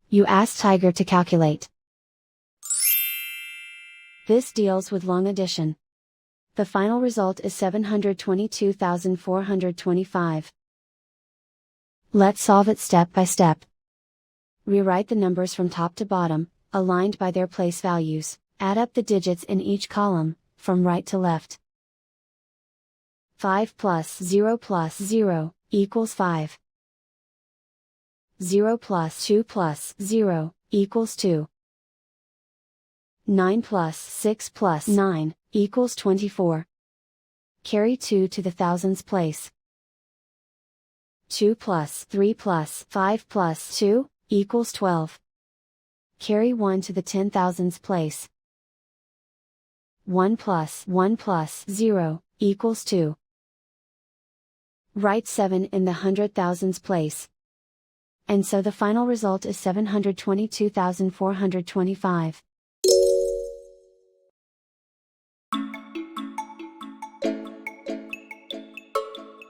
You ask Tiger to calculate. This deals with long addition. The final result is 722,425. Let's solve it step by step. Rewrite the numbers from top to bottom, aligned by their place values. Add up the digits in each column, from right to left. 5 plus 0 equals 5. 0 plus 2 plus 0 equals 2. 9 plus 6 plus 9 equals 24. Carry 2 to the thousands place. 2 plus 3 plus 5 plus 2 equals 12. Carry 1 to the 10,000s place. 1 plus 0 equals 2. Write 7 in the 100,000s place. And so the final result is 722,425.